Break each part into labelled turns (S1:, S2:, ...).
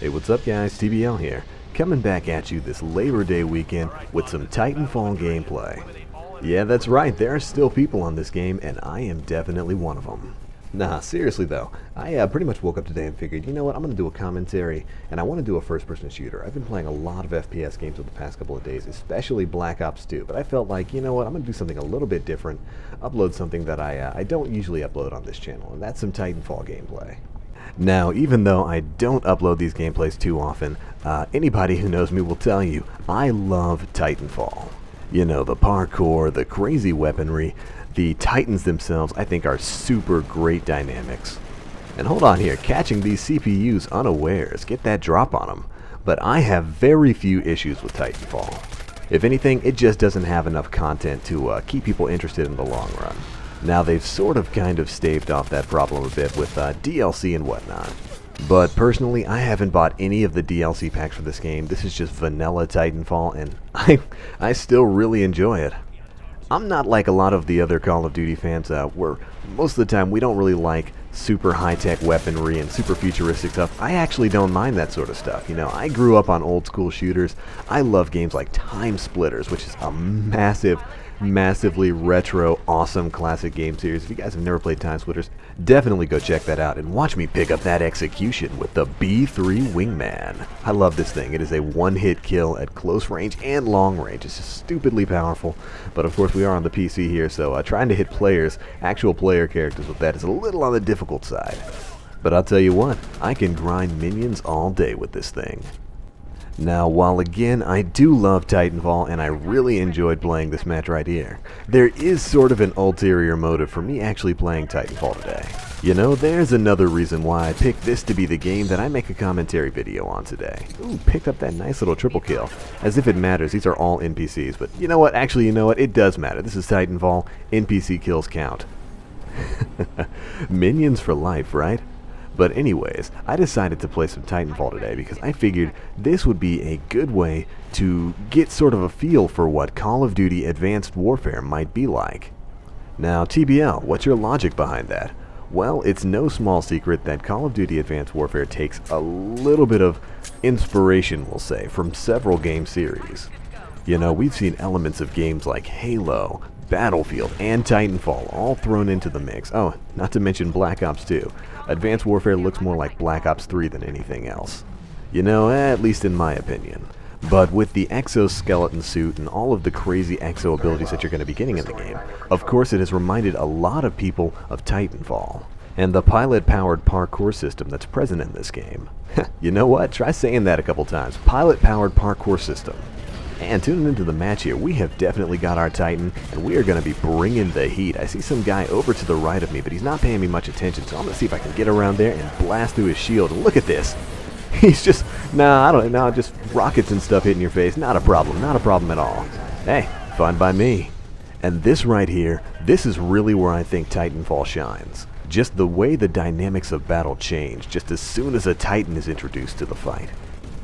S1: Hey, what's up guys, TBL here, coming back at you this Labor Day weekend with some Titanfall gameplay. Yeah, that's right, there are still people on this game, and I am definitely one of them. Nah, seriously though, I pretty much woke up today and figured, you know what, I'm going to do a commentary, and I want to do a first-person shooter. I've been playing a lot of FPS games over the past couple of days, especially Black Ops 2, but I felt like, you know what, I'm going to do something a little bit different, upload something that I don't usually upload on this channel, and that's some Titanfall gameplay. Now, even though I don't upload these gameplays too often, anybody who knows me will tell you, I love Titanfall. You know, the parkour, the crazy weaponry, the Titans themselves I think are super great dynamics. And hold on here, catching these CPUs unawares, get that drop on them. But I have very few issues with Titanfall. If anything, it just doesn't have enough content to keep people interested in the long run. Now they've sort of kind of staved off that problem a bit with DLC and whatnot. But personally, I haven't bought any of the DLC packs for this game. This is just vanilla Titanfall, and I still really enjoy it. I'm not like a lot of the other Call of Duty fans where most of the time we don't really like super high-tech weaponry and super futuristic stuff. I actually don't mind that sort of stuff. You know, I grew up on old school shooters. I love games like Time Splitters, which is a massively retro, awesome classic game series. If you guys have never played Time Splitters, definitely go check that out and watch me pick up that execution with the B3 Wingman. I love this thing. It is a one-hit kill at close range and long range. It's just stupidly powerful, but of course we are on the PC here, so trying to hit players, actual player characters with that is a little on the difficult side. But I'll tell you what, I can grind minions all day with this thing. Now, while again, I do love Titanfall and I really enjoyed playing this match right here, there is sort of an ulterior motive for me actually playing Titanfall today. You know, there's another reason why I picked this to be the game that I make a commentary video on today. Ooh, picked up that nice little triple kill. As if it matters, these are all NPCs, but you know what, actually you know what, it does matter. This is Titanfall, NPC kills count. Minions for life, right? But anyways, I decided to play some Titanfall today because I figured this would be a good way to get sort of a feel for what Call of Duty Advanced Warfare might be like. Now TBL, what's your logic behind that? Well, it's no small secret that Call of Duty Advanced Warfare takes a little bit of inspiration, we'll say, from several game series. You know, we've seen elements of games like Halo, Battlefield, and Titanfall all thrown into the mix. Oh, not to mention Black Ops 2. Advanced Warfare looks more like Black Ops 3 than anything else. You know, at least in my opinion. But with the exoskeleton suit and all of the crazy exo abilities that you're going to be getting in the game, of course it has reminded a lot of people of Titanfall and the pilot-powered parkour system that's present in this game. You know what? Try saying that a couple times. Pilot-powered parkour system. And tuning into the match here, we have definitely got our Titan, and we are going to be bringing the heat. I see some guy over to the right of me, but he's not paying me much attention, so I'm going to see if I can get around there and blast through his shield. And look at this. He's just, just rockets and stuff hitting your face. Not a problem at all. Hey, fun by me. And this right here, this is really where I think Titanfall shines. Just the way the dynamics of battle change just as soon as a Titan is introduced to the fight.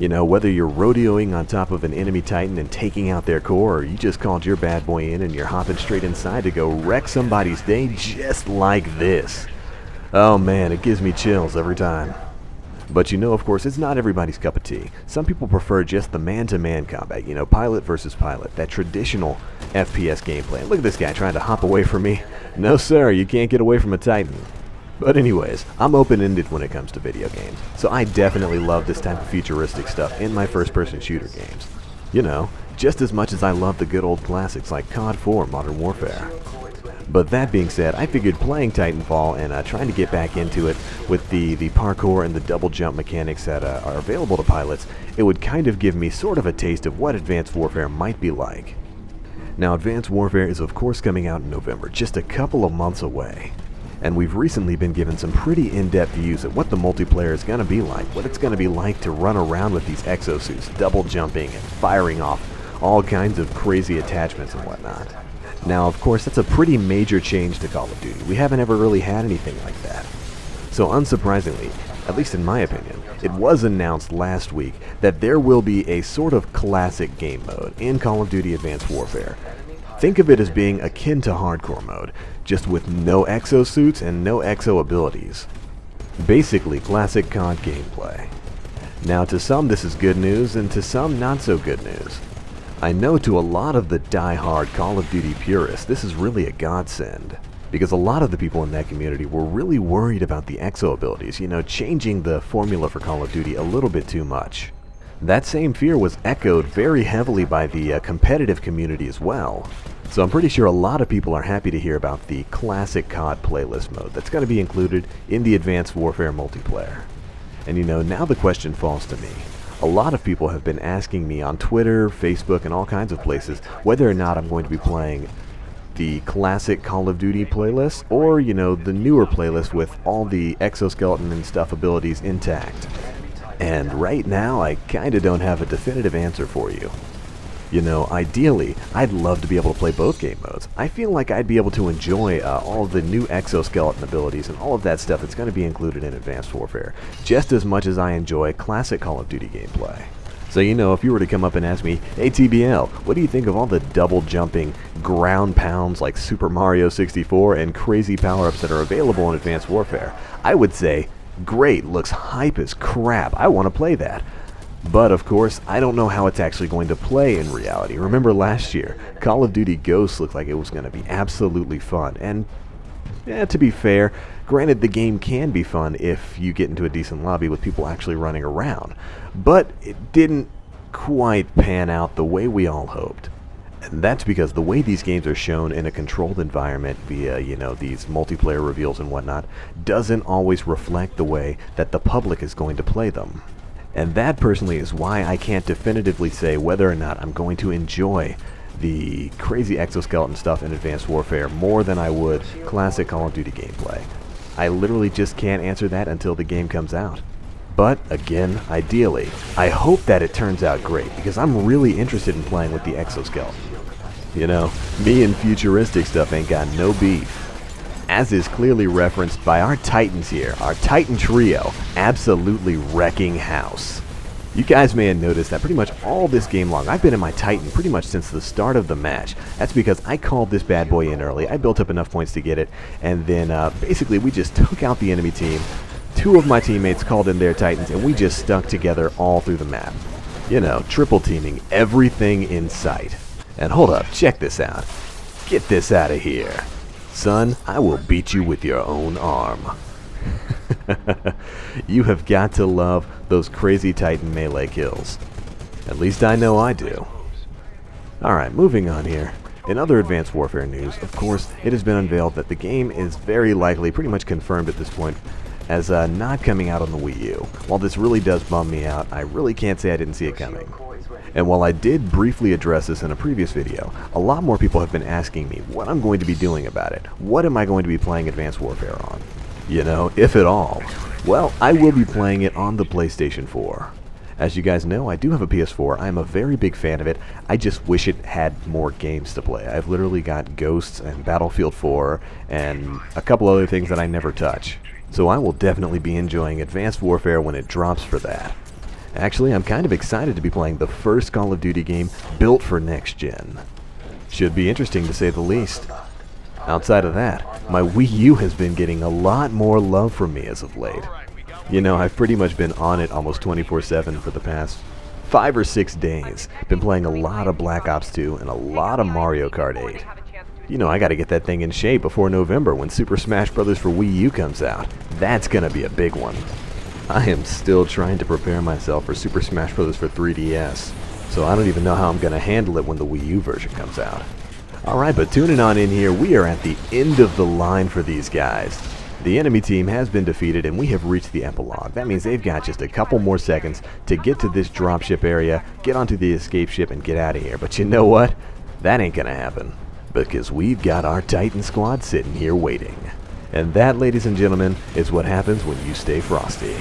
S1: You know, whether you're rodeoing on top of an enemy Titan and taking out their core, or you just called your bad boy in and you're hopping straight inside to go wreck somebody's day just like this. Oh man, it gives me chills every time. But you know, of course, it's not everybody's cup of tea. Some people prefer just the man-to-man combat, you know, pilot versus pilot, that traditional FPS gameplay. And look at this guy trying to hop away from me. No sir, you can't get away from a Titan. But anyways, I'm open-ended when it comes to video games, so I definitely love this type of futuristic stuff in my first-person shooter games. You know, just as much as I love the good old classics like COD 4 Modern Warfare. But that being said, I figured playing Titanfall and trying to get back into it with the parkour and the double jump mechanics that are available to pilots, it would kind of give me sort of a taste of what Advanced Warfare might be like. Now, Advanced Warfare is of course coming out in November, just a couple of months away. And we've recently been given some pretty in-depth views at what the multiplayer is going to be like, what it's going to be like to run around with these exosuits, double jumping and firing off all kinds of crazy attachments and whatnot. Now, of course, that's a pretty major change to Call of Duty. We haven't ever really had anything like that. So unsurprisingly, at least in my opinion, it was announced last week that there will be a sort of classic game mode in Call of Duty Advanced Warfare. Think of it as being akin to hardcore mode, just with no exosuits and no exo abilities. Basically classic COD gameplay. Now, to some this is good news, and to some not so good news. I know to a lot of the die-hard Call of Duty purists, this is really a godsend, because a lot of the people in that community were really worried about the exo abilities, changing the formula for Call of Duty a little bit too much. That same fear was echoed very heavily by the competitive community as well. So I'm pretty sure a lot of people are happy to hear about the classic COD playlist mode that's going to be included in the Advanced Warfare multiplayer. And now the question falls to me. A lot of people have been asking me on Twitter, Facebook, and all kinds of places whether or not I'm going to be playing the classic Call of Duty playlist or, the newer playlist with all the exoskeleton and stuff abilities intact. And right now, I kinda don't have a definitive answer for you. Ideally, I'd love to be able to play both game modes. I feel like I'd be able to enjoy all of the new exoskeleton abilities and all of that stuff that's going to be included in Advanced Warfare, just as much as I enjoy classic Call of Duty gameplay. So if you were to come up and ask me, hey TBL, what do you think of all the double jumping ground pounds like Super Mario 64 and crazy power-ups that are available in Advanced Warfare? I would say, great, looks hype as crap, I want to play that. But of course, I don't know how it's actually going to play in reality. Remember last year, Call of Duty Ghosts looked like it was going to be absolutely fun. And to be fair, granted the game can be fun if you get into a decent lobby with people actually running around. But it didn't quite pan out the way we all hoped. And that's because the way these games are shown in a controlled environment via, these multiplayer reveals and whatnot, doesn't always reflect the way that the public is going to play them. And that personally is why I can't definitively say whether or not I'm going to enjoy the crazy exoskeleton stuff in Advanced Warfare more than I would classic Call of Duty gameplay. I literally just can't answer that until the game comes out. But again, ideally, I hope that it turns out great because I'm really interested in playing with the exoskeleton. Me and futuristic stuff ain't got no beef. As is clearly referenced by our Titans here, our Titan trio, absolutely wrecking house. You guys may have noticed that pretty much all this game long, I've been in my Titan pretty much since the start of the match. That's because I called this bad boy in early, I built up enough points to get it, and then basically we just took out the enemy team. Two of my teammates called in their Titans, and we just stuck together all through the map. Triple teaming everything in sight. And hold up, check this out. Get this out of here. Son, I will beat you with your own arm. You have got to love those crazy Titan melee kills. At least I know I do. Alright, moving on here. In other Advanced Warfare news, of course, it has been unveiled that the game is very likely, pretty much confirmed at this point, as not coming out on the Wii U. While this really does bum me out, I really can't say I didn't see it coming. And while I did briefly address this in a previous video, a lot more people have been asking me what I'm going to be doing about it. What am I going to be playing Advanced Warfare on? If at all. Well, I will be playing it on the PlayStation 4. As you guys know, I do have a PS4. I'm a very big fan of it. I just wish it had more games to play. I've literally got Ghosts and Battlefield 4 and a couple other things that I never touch. So I will definitely be enjoying Advanced Warfare when it drops for that. Actually, I'm kind of excited to be playing the first Call of Duty game built for next gen. Should be interesting to say the least. Outside of that, my Wii U has been getting a lot more love from me as of late. I've pretty much been on it almost 24/7 for the past 5 or 6 days. Been playing a lot of Black Ops 2 and a lot of Mario Kart 8. I gotta get that thing in shape before November when Super Smash Bros. For Wii U comes out. That's gonna be a big one. I am still trying to prepare myself for Super Smash Bros. For 3DS, so I don't even know how I'm going to handle it when the Wii U version comes out. Alright, but tuning on in here, we are at the end of the line for these guys. The enemy team has been defeated and we have reached the epilogue. That means they've got just a couple more seconds to get to this dropship area, get onto the escape ship and get out of here. But you know what? That ain't going to happen. Because we've got our Titan squad sitting here waiting. And that, ladies and gentlemen, is what happens when you stay frosty.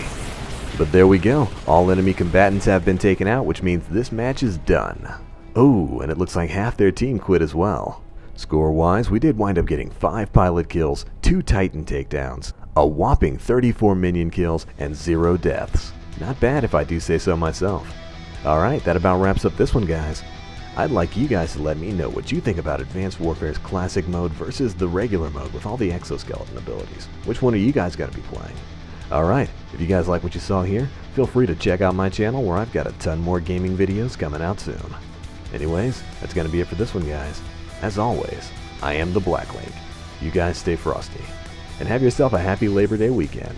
S1: But there we go. All enemy combatants have been taken out, which means this match is done. Oh, and it looks like half their team quit as well. Score-wise, we did wind up getting 5 pilot kills, 2 Titan takedowns, a whopping 34 minion kills, and 0 deaths. Not bad if I do say so myself. Alright, that about wraps up this one, guys. I'd like you guys to let me know what you think about Advanced Warfare's Classic mode versus the regular mode with all the exoskeleton abilities. Which one are you guys going to be playing? Alright, if you guys like what you saw here, feel free to check out my channel where I've got a ton more gaming videos coming out soon. Anyways, that's going to be it for this one, guys. As always, I am the Blacklink. You guys stay frosty, and have yourself a happy Labor Day weekend.